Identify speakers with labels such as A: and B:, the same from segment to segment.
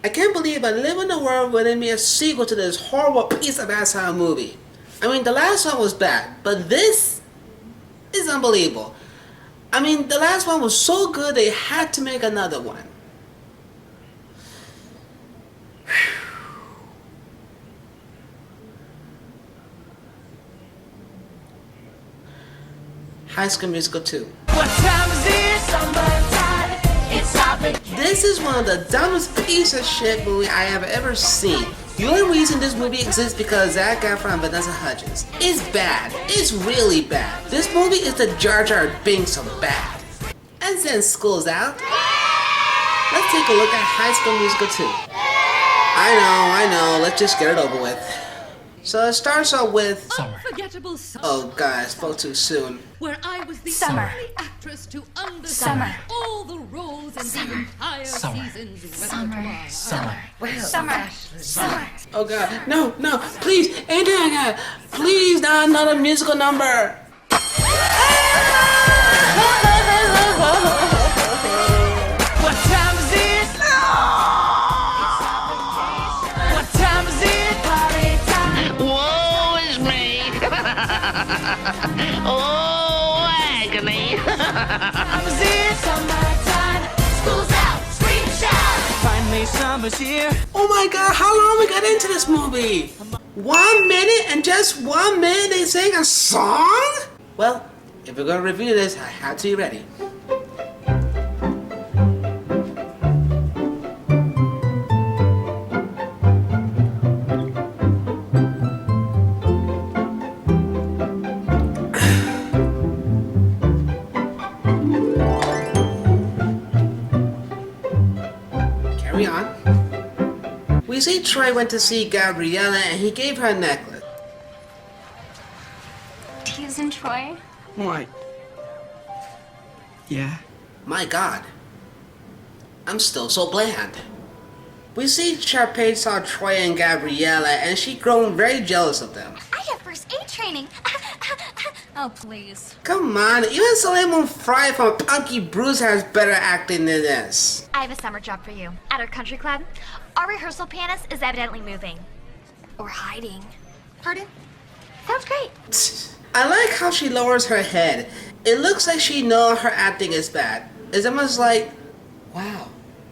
A: I can't believe I live in a world where they made a sequel to this horrible piece of ass movie. I mean, the last one was bad, but this is unbelievable. I mean, the last one was so good they had to make another one. High School Musical 2.
B: What time is it? Summertime. It's hopping.
A: This is one of the dumbest piece of shit movie I have ever seen. The only reason this movie exists because Zac Efron and Vanessa Hudgens. It's bad. It's really bad. This movie is the Jar Jar Binks of bad. And since school's out, let's take a look at High School Musical 2. I know, let's just get it over with. So it starts off with
C: Unforgettable summer.
A: oh god, I spoke too soon.
C: Where I was the
D: Summer.
C: only actress to understand
D: Summer.
C: all the roles in the entire season's repertoire.
D: Summer.
A: Oh god, no, please, anything I got. Please, not another musical number.
B: What time is it? What time is it? Party time.
E: Woe is me! Oh, agony!
B: Time is it?
D: Summertime. School's out. Scream shout.
B: Finally, summer's here.
A: Oh my god, how long we got into this movie? 1 minute and just 1 minute they sing a song? Well, if we're gonna review this, I have to be ready. Carry on. We see Troy went to see Gabriella and he gave her a necklace.
D: Tease and Troy.
F: Why? Yeah?
A: My god. I'm still so bland. We see Sharpay saw Troy and Gabriella and she grown very jealous of them.
D: I have first aid training. Oh, please.
A: Come on, even Soleil Fry from Punky Bruce has better acting than this.
D: I have a summer job for you. At our country club, our rehearsal pianist is evidently moving. Or hiding. Pardon? Sounds great.
A: I like how she lowers her head. It looks like she knows her acting is bad. It's almost like, wow,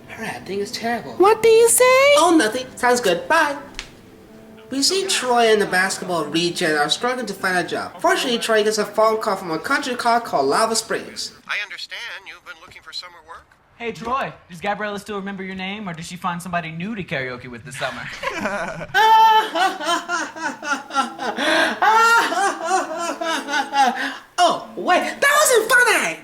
A: her acting is terrible. What do you say? Oh, nothing. Sounds good. Bye. We see Troy and the basketball regen are struggling to find a job. Fortunately, Troy gets a phone call from a country club called Lava Springs.
G: I understand you've been looking for summer work.
H: Hey Troy, does Gabriella still remember your name, or did she find somebody new to karaoke with this summer?
A: Oh, wait, that wasn't funny!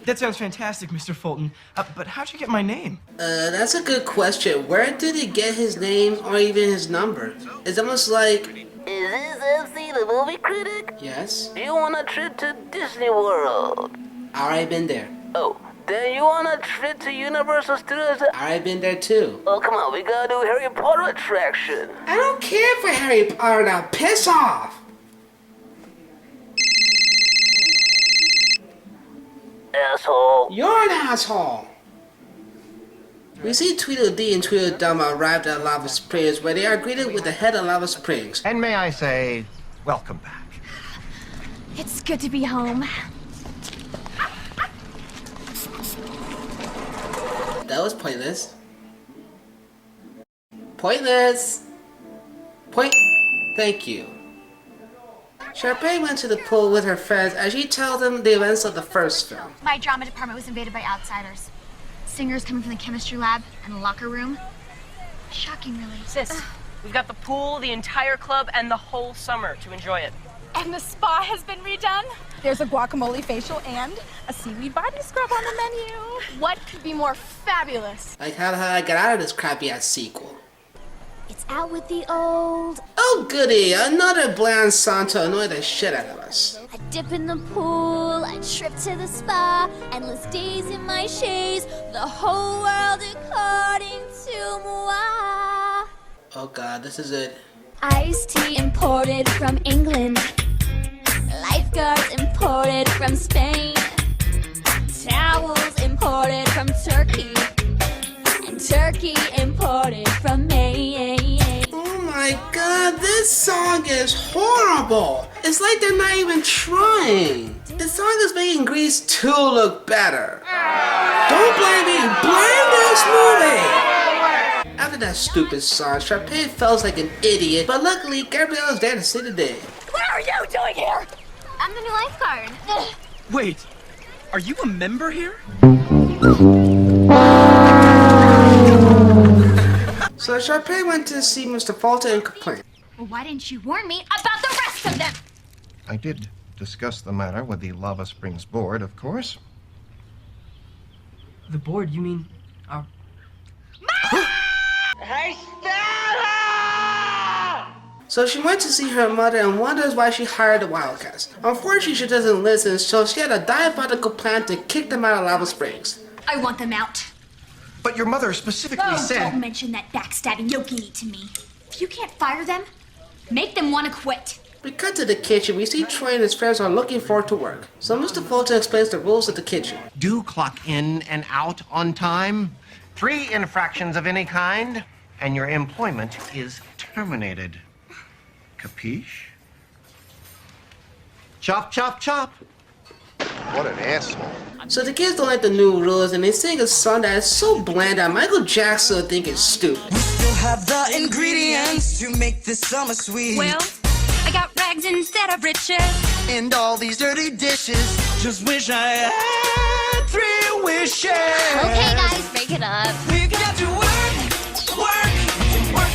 F: That sounds fantastic, Mr. Fulton. But how'd you get my name?
A: That's a good question. Where did he get his name or even his number? It's almost like...
E: Is this MC the movie critic?
A: Yes?
E: You want a trip to Disney World?
A: Already been there.
E: Oh, then you want a trip to Universal Studios?
A: Already been there too.
E: Oh, come on, we gotta do Harry Potter attraction.
A: I don't care for Harry Potter now. Piss off!
E: Asshole.
A: You're an asshole! We see Tweedledee and Tweedledum arrived at Lava Springs where they are greeted with the head of Lava Springs.
G: And may I say, welcome back.
D: It's good to be home.
A: That was pointless. Pointless! Thank you. Sharpay went to the pool with her friends as she tells them the events of the first film.
D: My drama department was invaded by outsiders. Singers coming from the chemistry lab and the locker room. Shocking, really.
I: Sis, we've got the pool, the entire club, and the whole summer to enjoy it.
J: And the spa has been redone. There's a guacamole facial and a seaweed body scrub on the menu. What could be more fabulous?
A: Like how the hell I got out of this crappy ass sequel.
D: It's out with the old.
A: Oh goody, another bland song to annoy the shit out of us.
D: I dip in the pool, I trip to the spa, endless days in my shades, the whole world according to moi.
A: Oh god, this is it.
D: Iced tea imported from England, lifeguards imported from Spain, towels imported from Turkey, and and turkey imported from Maine.
A: Oh my god, this song is horrible. It's like they're not even trying. The song is making Grease 2 look better. Don't blame me, blame this movie! After that stupid song, Sharpay felt like an idiot, but luckily Gabriella's there to see the day.
J: What are you doing here?
D: I'm the new lifeguard.
F: Wait, are you a member here?
A: So Sharpay went to see Mr. Fulton and complained.
D: Well, why didn't you warn me about the rest of them?
G: I did discuss the matter with the Lava Springs board, of course.
F: The board, you mean our...
E: Hey, Stella!
A: So she went to see her mother and wonders why she hired the Wildcats. Unfortunately, she doesn't listen, so she had a diabolical plan to kick them out of Lava Springs.
C: I want them out.
G: But your mother specifically said...
C: Don't mention that backstabbing yogi to me. If you can't fire them, make them want to quit.
A: We cut to the kitchen. We see Troy and his friends are looking forward to work. So Mr. Fulton explains the rules of the kitchen.
G: Do clock in and out on time. 3 infractions of any kind, and your employment is terminated. Capiche? Chop, chop, chop. What an asshole.
A: So the kids don't like the new rules, and they sing a song that is so bland that Michael Jackson would think it's stupid.
B: Still have the ingredients to make this summer sweet.
C: Well, I got rags instead of riches.
B: And all these dirty dishes. Just wish I had 3 wishes.
D: Okay, guys, break it up.
B: We got to work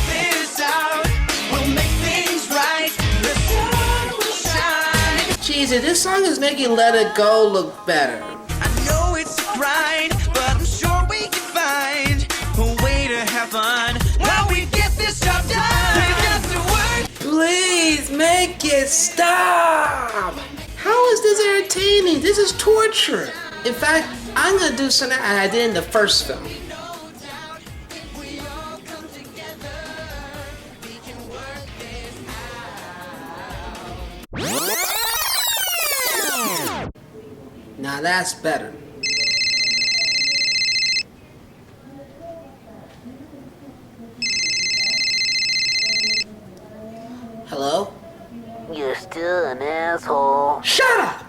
B: this out. We'll make things right. The sun will shine.
A: Jesus, this song is making Let It Go look better.
B: I know it's a grind, but I'm sure we can find a way to have fun while we get this job done. We got to work.
A: Please make it stop! How is this entertaining? This is torture. In fact, I'm gonna do something I did in the first film. Now that's better. Hello?
E: You're still an asshole.
A: Shut up!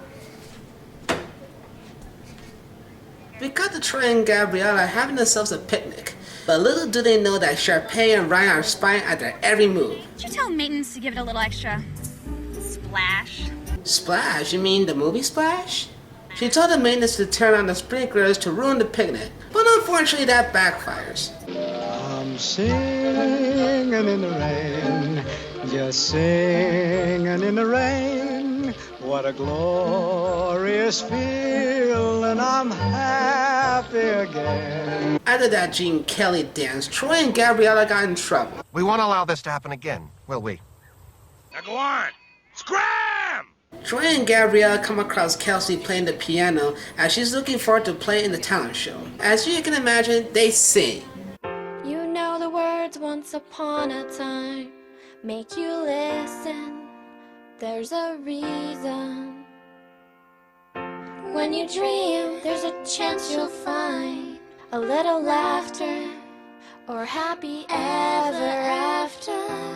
A: We got to Troy and Gabriella having themselves a picnic. But little do they know that Sharpay and Ryan are spying at their every move.
C: Did you tell maintenance to give it a little extra splash?
A: Splash? You mean the movie Splash? She told the maintenance to turn on the sprinklers to ruin the picnic. But unfortunately that backfires.
K: I'm singing in the rain, just singing in the rain. What a glorious feeling, I'm happy again.
A: After that Gene Kelly dance, Troy and Gabriella got in trouble.
G: We won't allow this to happen again, will we?
B: Now go on. Scram!
A: Troy and Gabriella come across Kelsey playing the piano as she's looking forward to play in the talent show. As you can imagine, they sing.
D: You know the words once upon a time make you listen. There's a reason. When you dream, there's a chance you'll find a little laughter or happy ever after.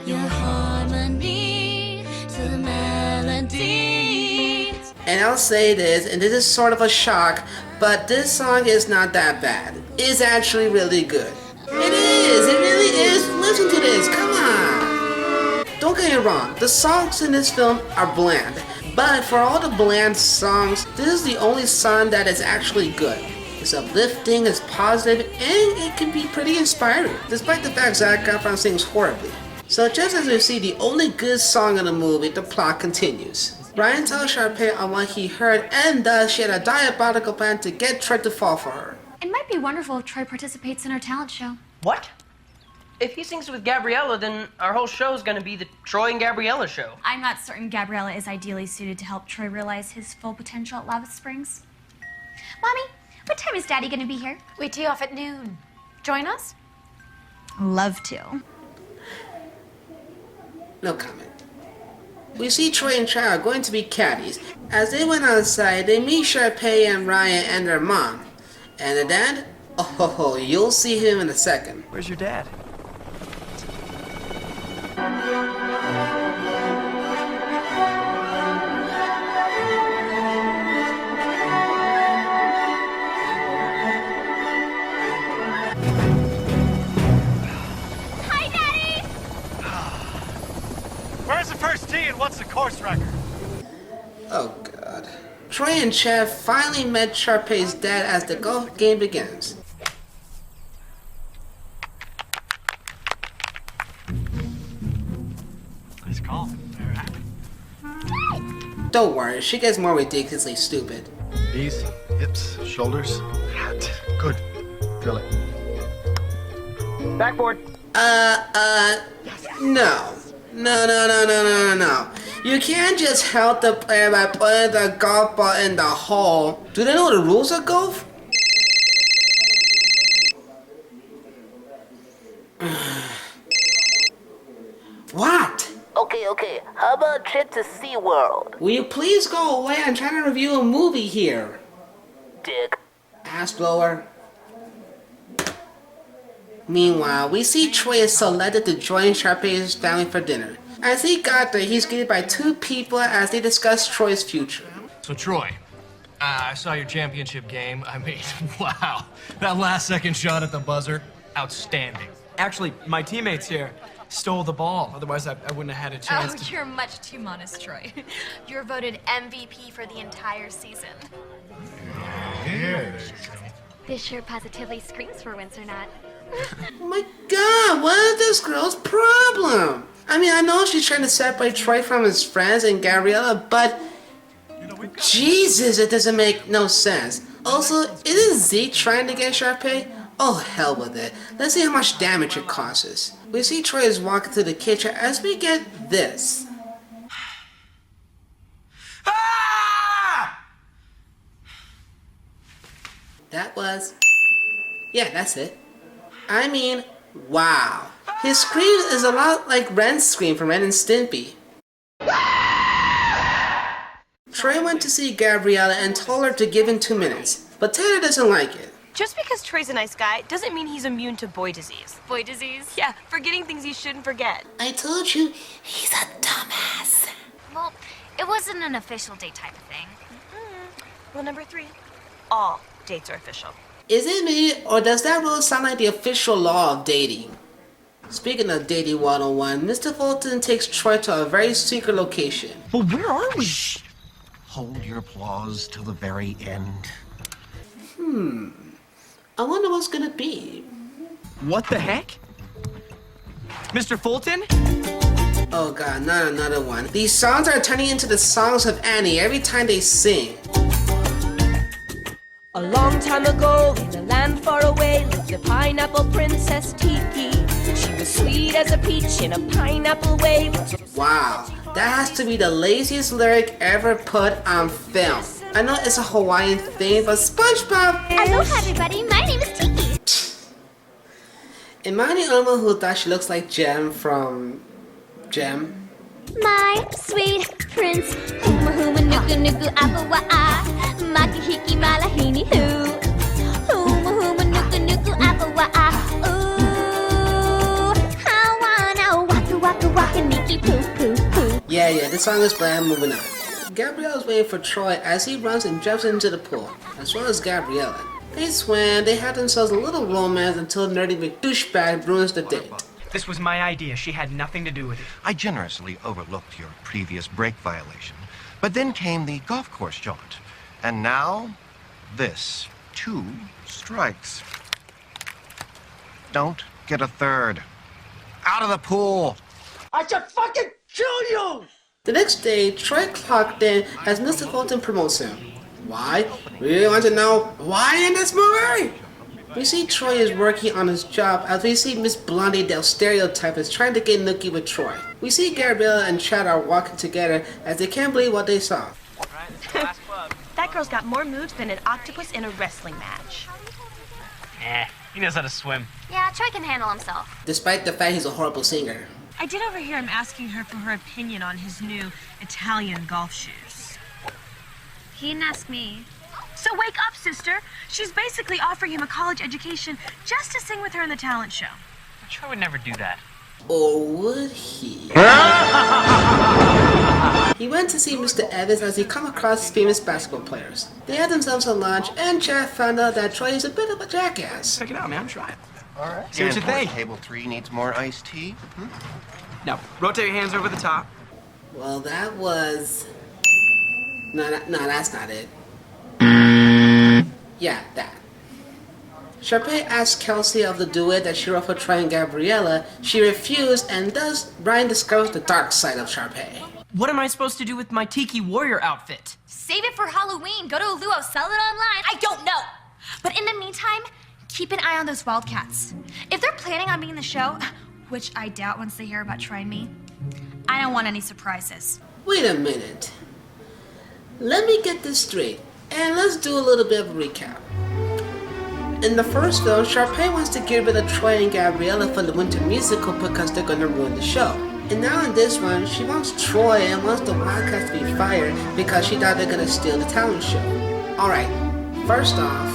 D: Your harmony to the melody.
A: And I'll say this, and this is sort of a shock, but this song is not that bad. It's actually really good. It is, it really is. Listen to this, come on. Don't get me wrong, the songs in this film are bland. But for all the bland songs, this is the only song that is actually good. It's uplifting, it's positive, and it can be pretty inspiring, despite the fact Zac Efron sings horribly. So just as we see the only good song in the movie, the plot continues. Ryan tells Sharpay on what he heard, and thus she had a diabolical plan to get Troy to fall for her.
C: It might be wonderful if Troy participates in our talent show.
I: What? If he sings with Gabriella, then our whole show is going to be the Troy and Gabriella show.
C: I'm not certain Gabriella is ideally suited to help Troy realize his full potential at Lava Springs. Mommy, what time is Daddy going to be here?
J: We tee off at noon. Join us?
C: Love to.
A: No comment. We see Troy and Chad are going to be caddies. As they went outside, they meet Sharpay and Ryan and their mom. And the dad? Oh, you'll see him in a second.
F: Where's your dad?
C: Hi, Daddy!
L: Where's the first tee and what's the course record?
A: Oh god. Troy and Chad finally met Sharpay's dad as the golf game begins.
L: Nice call.
A: Don't worry, she gets more ridiculously stupid.
M: Knees, hips, shoulders. Hat. Good. Drill it.
I: Backboard.
A: No. No. You can't just help the player by putting the golf ball in the hole. Do they know the rules of golf? What?
E: Okay. How about a trip to SeaWorld?
A: Will you please go away? I'm trying to review a movie here.
E: Dick.
A: Ass blower. Meanwhile, we see Troy is selected to join Sharpay's family for dinner. As he got there, he's greeted by two people as they discuss Troy's future.
L: So Troy, I saw your championship game. I mean, wow. That last second shot at the buzzer, outstanding.
F: Actually, my teammates here stole the ball. Otherwise, I wouldn't have had a chance to...
C: You're much too modest, Troy. You're voted MVP for the entire season.
D: This shirt positively screams for Windsor Knot.
A: Oh my god, what is this girl's problem? I mean, I know she's trying to separate Troy from his friends and Gabriella, but Jesus, it doesn't make no sense. Also, isn't Zeke trying to get Sharpay? Oh, hell with it. Let's see how much damage it causes. We see Troy is walking to the kitchen as we get this. That was... Yeah, that's it. I mean, wow. His scream is a lot like Ren's scream from Ren and Stimpy. Troy went to see Gabriella and told her to give in 2 minutes, but Taylor doesn't like it.
N: Just because Troy's a nice guy doesn't mean he's immune to boy disease.
C: Boy disease?
N: Yeah, forgetting things he shouldn't forget.
A: I told you, he's a dumbass.
C: Well, it wasn't an official date type of thing.
N: Rule number 3, all dates are official.
A: Is it me, or does that rule sound like the official law of dating? Speaking of dating 101, Mr. Fulton takes Troy to a very secret location.
G: Well, where are we? Shh. Hold your applause till the very end.
A: I wonder what's gonna be.
F: What the heck? Mr. Fulton?
A: Oh god, not another one. These songs are turning into the songs of Annie every time they sing.
N: A long time ago, in a land far away, lived a pineapple princess Tiki. She was sweet as a peach in a pineapple way.
A: Wow, that has to be the laziest lyric ever put on film. I know it's a Hawaiian thing, but SpongeBob...
D: Aloha, everybody. My name is Tiki.
A: Am I the only one who thought she looks like Jem from... Jem?
D: My sweet prince. Huma huma nuku nuku apawa'a. Makihiki malahini hu. Huma huma nuku nuku apawa'a. Ooh, hawana waka waka waka niki poo poo poo.
A: Yeah, this song is bland, moving on. Gabrielle is waiting for Troy as he runs and jumps into the pool, as well as Gabriella. They swam, they had themselves a little romance until Nerdy McDouchebag ruins the date.
F: This was my idea. She had nothing to do with it.
G: I generously overlooked your previous break violation, but then came the golf course jaunt. And now, this. 2 strikes. Don't get a third. Out of the pool!
L: I should fucking kill you!
A: The next day, Troy clocked in as Mr. Fulton promotes him. Why? We really want to know why in this movie? We see Troy is working on his job as we see Miss Blondie Del Stereotype is trying to get nookie with Troy. We see Gabriella and Chad are walking together as they can't believe what they saw.
N: That girl's got more moves than an octopus in a wrestling match.
L: He knows how to swim.
C: Yeah, Troy can handle himself.
A: Despite the fact he's a horrible singer.
N: I did overhear him asking her for her opinion on his new Italian golf shoes.
C: He didn't ask me.
O: So wake up, sister. She's basically offering him a college education just to sing with her in the talent show.
H: Troy would never do that.
A: Or would he? He went to see Mr. Evans as he come across famous basketball players. They had themselves a lunch, and Jeff found out that Troy is a bit of a jackass.
F: Check it out, man. Try it.
G: All right.
F: See what you think.
G: Table 3 needs more iced tea.
F: Now, rotate your hands over the top.
A: Well, that was... No, that's not it. Yeah, that. Sharpay asked Kelsey of the duet that she wrote for Troy and Gabriella. She refused, and thus Ryan discovers the dark side of Sharpay.
I: What am I supposed to do with my Tiki Warrior outfit?
C: Save it for Halloween. Go to a luau, sell it online. I don't know. But in the meantime, keep an eye on those Wildcats. If they're planning on being in the show, which I doubt once they hear about Troy and me, I don't want any surprises.
A: Wait a minute. Let me get this straight, and let's do a little bit of a recap. In the first film, Sharpay wants to get rid of Troy and Gabriella for the winter musical because they're going to ruin the show. And now in this one, she wants Troy and wants the Wildcats to be fired because she thought they're going to steal the talent show. Alright, first off,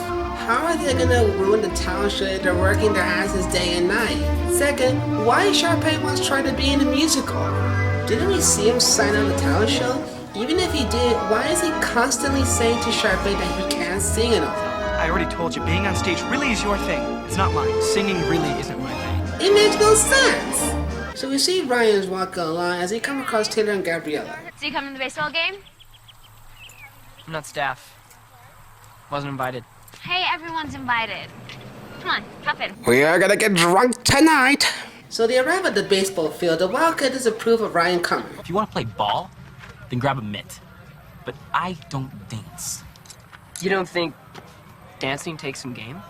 A: how are they going to ruin the talent show if they're working their asses day and night? Second, why Sharpay wants Troy to be in the musical? Didn't we see him sign on the talent show? Even if he did, why is he constantly saying to Sharpay that he can't sing enough?
F: I already told you, being on stage really is your thing. It's not mine. Singing really isn't my thing.
A: It makes no sense! So we see Ryan's walking along as he comes across Taylor and Gabriella.
C: So you coming to the baseball game?
I: I'm not staff. Wasn't invited.
C: Hey, everyone's invited. Come on, hop in.
A: We are gonna get drunk tonight! So they arrive at the baseball field. The Wildcat disapprove of Ryan coming.
H: If you want to play ball, then grab a mitt. But I don't dance.
I: You don't think dancing takes some game?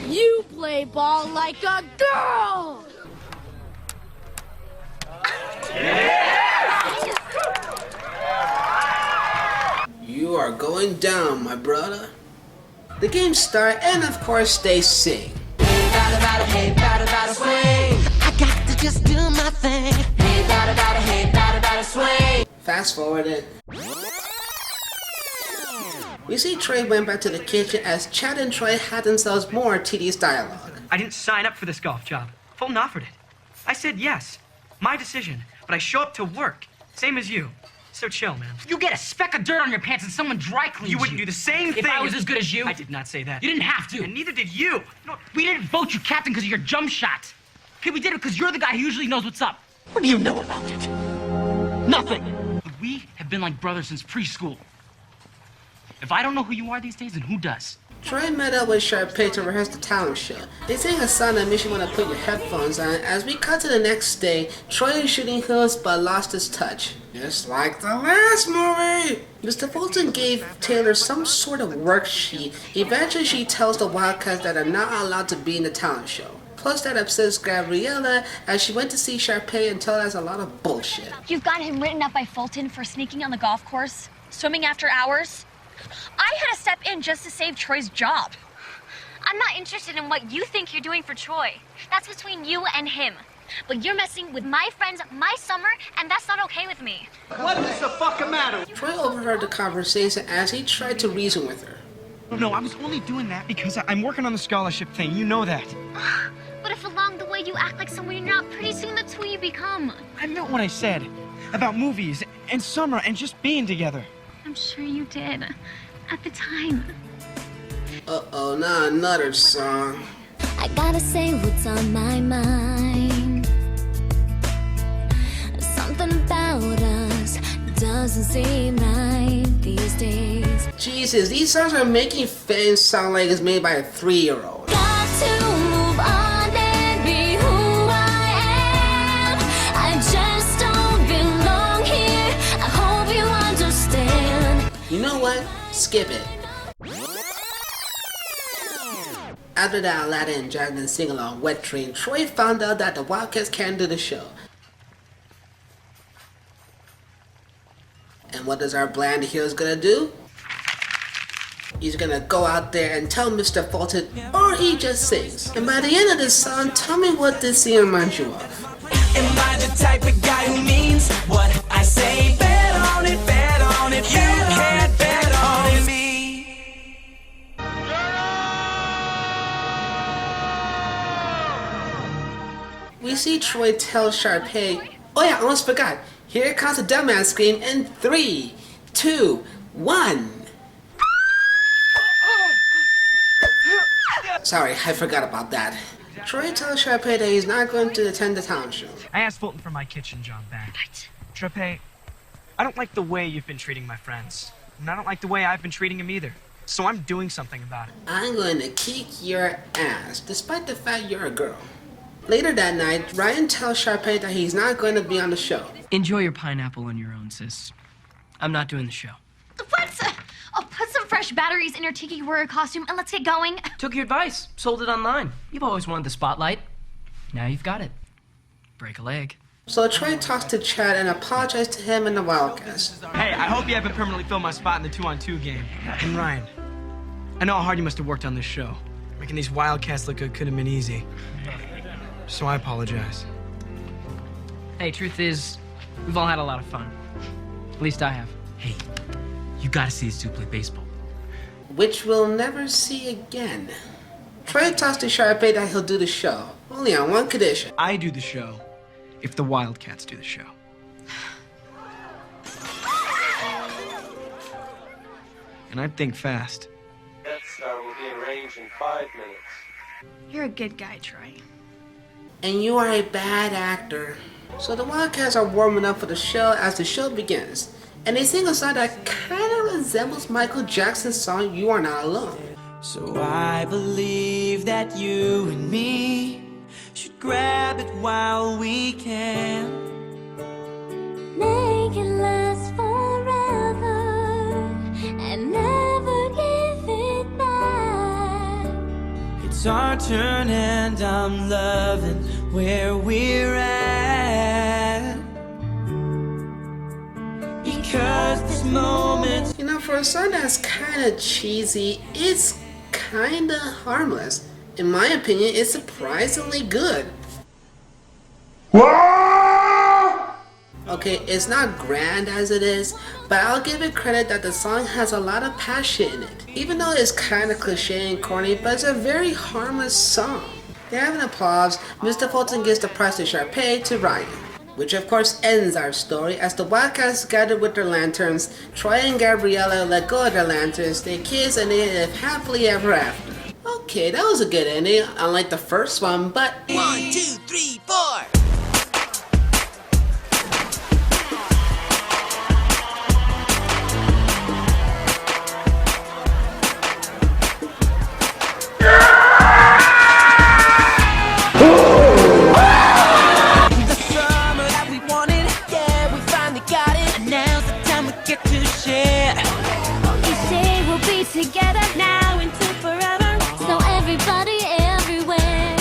J: You play ball like a girl!
A: You are going down, my brother. The game starts, and of course they sing.
B: Hey, bada, bada, hey, bada, bada, swing. I got to just do my thing. Hey, bada, bada, hey, bada, bada, swing.
A: Fast forward it. We see Troy went back to the kitchen as Chad and Troy had themselves more tedious dialogue.
F: I didn't sign up for this golf job. Fulton offered it. I said yes. My decision. But I show up to work. Same as you. So chill, man.
H: You get a speck of dirt on your pants and someone dry cleans
F: You wouldn't do the same thing.
H: If I was as good as you?
F: I did not say that.
H: You didn't have to.
F: And neither did you. No,
H: we didn't vote you captain because of your jump shot. Okay, we did it because you're the guy who usually knows what's up.
E: What do you know about it? Nothing.
H: But we have been like brothers since preschool. If I don't know who you are these days, then who does?
A: Troy met up with Sharpay to rehearse the talent show. They sang a song that makes you want to put your headphones on. As we cut to the next day, Troy is shooting hoops but lost his touch. Just like the last movie! Mr. Fulton gave Taylor some sort of worksheet. Eventually she tells the Wildcats that they're not allowed to be in the talent show. Plus that upsets Gabriella as she went to see Sharpay and told us a lot of bullshit.
C: You've got him written up by Fulton for sneaking on the golf course, swimming after hours. I had to step in just to save Troy's job. I'm not interested in what you think you're doing for Troy. That's between you and him. But you're messing with my friends, my summer, and that's not okay with me.
E: What is the fucking matter?
A: Troy overheard the conversation as he tried to reason with her.
F: No, I was only doing that because I'm working on the scholarship thing. You know that.
C: But if along the way you act like someone you're not, pretty soon that's who you become.
F: I meant what I said about movies and summer and just being together.
C: I'm sure you did. At the time.
A: Uh-oh, now another song.
D: I gotta say what's on my mind. Something about us doesn't seem right these days.
A: Jesus, these songs are making fans sound like it's made by a 3-year-old.
D: Got to move on and be who I am. I just don't belong here. I hope you understand.
A: You know what? Skip it. After that Aladdin and Jasmine sing-along Wet Train, Troy found out that the Wildcats can't do the show. And what does our bland hero's gonna do? He's gonna go out there and tell Mr. Fulton, or he just sings. And by the end of this song, tell me what this scene reminds you of.
B: Am I the type of guy who means what I say? Bet on it, bet on it. You can't bet on me.
A: we see Troy tell Sharpay, oh yeah, I almost forgot. Here comes the dumbass scream in 3, 2, 1. Sorry, I forgot about that. Troy tells Sharpay that he's not going to attend the talent show.
F: I asked Fulton for my kitchen job back. What? Sharpay, I don't like the way you've been treating my friends. And I don't like the way I've been treating him either. So I'm doing something about it.
A: I'm going to kick your ass, despite the fact you're a girl. Later that night, Ryan tells Sharpay that he's not going to be on the show.
I: Enjoy your pineapple on your own, sis. I'm not doing the show.
C: What? Oh, put some fresh batteries in your Tiki warrior costume and let's get going.
I: Took your advice. Sold it online. You've always wanted the spotlight. Now you've got it. Break a leg.
A: So Troy talks to Chad and apologizes to him and the Wildcats.
F: Hey, I hope you haven't permanently filled my spot in the 2-on-2 game. And Ryan, I know how hard you must have worked on this show. Making these Wildcats look good could have been easy. So I apologize.
I: Hey, truth is, we've all had a lot of fun. At least I have.
H: Hey, you gotta see these two play baseball.
A: Which we'll never see again. Troy talks to Sharpay that he'll do the show, only on one condition.
F: I do the show if the Wildcats do the show. And I'd think fast.
P: Death Star will be in range in 5 minutes.
O: You're a good guy, Troy.
A: And you are a bad actor. So the Wildcats are warming up for the show as the show begins. And they sing a song that kind of resembles Michael Jackson's song, You Are Not Alone.
B: So I believe that you and me should grab it while we can.
D: Make it last forever and never give it back.
B: It's our turn and I'm loving where we're at. Because this moment,
A: You know, for a song that's kind of cheesy, it's kind of harmless. In my opinion, it's surprisingly good. Okay, it's not grand as it is, but I'll give it credit that the song has a lot of passion in it. Even though it's kind of cliche and corny, but it's a very harmless song. They have an applause. Mr. Fulton gives the prize to Sharpay to Ryan, which of course ends our story as the Wildcats gather with their lanterns. Troy and Gabriella let go of their lanterns, they kiss, and they live happily ever after. Okay, that was a good ending, unlike the first one, but
B: 1, 2, 3, 4.
D: Together now into forever. So everybody everywhere.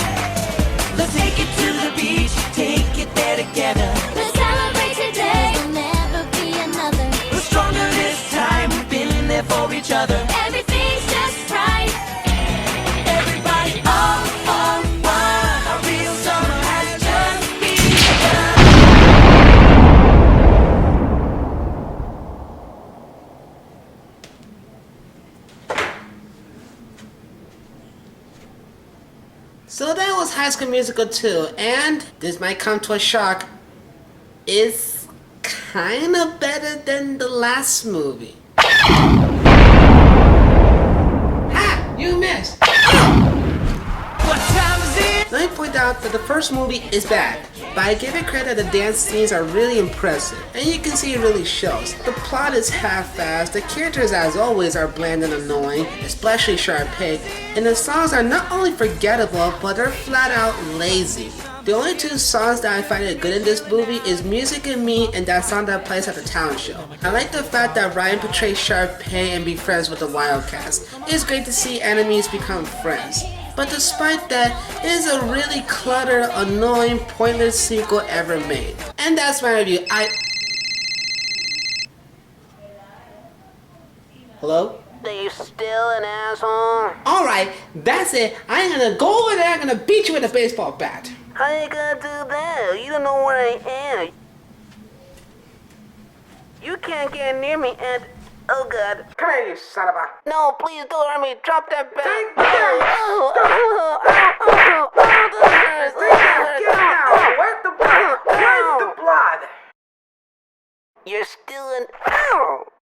B: Let's take it to the beach, take it there together.
D: Let's celebrate today. There'll never be another.
B: We're stronger this time, we've been there for each other.
D: Everything's just right.
B: Everybody all for one. A real summer has just begun.
A: so that was High School Musical 2, and this might come to a shock, it's kind of better than the last movie. Ha! You missed!
B: What time is it?
A: Let me point out that the first movie is bad, but I give it credit that the dance scenes are really impressive, and you can see it really shows. The plot is half-assed, the characters as always are bland and annoying, especially Sharpay, and the songs are not only forgettable, but they're flat out lazy. The only two songs that I find it good in this movie is Music and Me and that song that plays at the talent show. I like the fact that Ryan portrays Sharpay and be friends with the Wildcats. It's great to see enemies become friends. But despite that, it is a really cluttered, annoying, pointless sequel ever made. And that's my review. Hello?
E: Are you still an asshole?
A: Alright, that's it. I'm gonna go over there, I'm gonna beat you with a baseball bat.
E: How you gonna do that? You don't know where I am. You can't get near me and... Oh god.
A: Come here, you son of a...
E: No, please don't hurt me. Drop that bat.
A: Get down!
E: You're still an owl.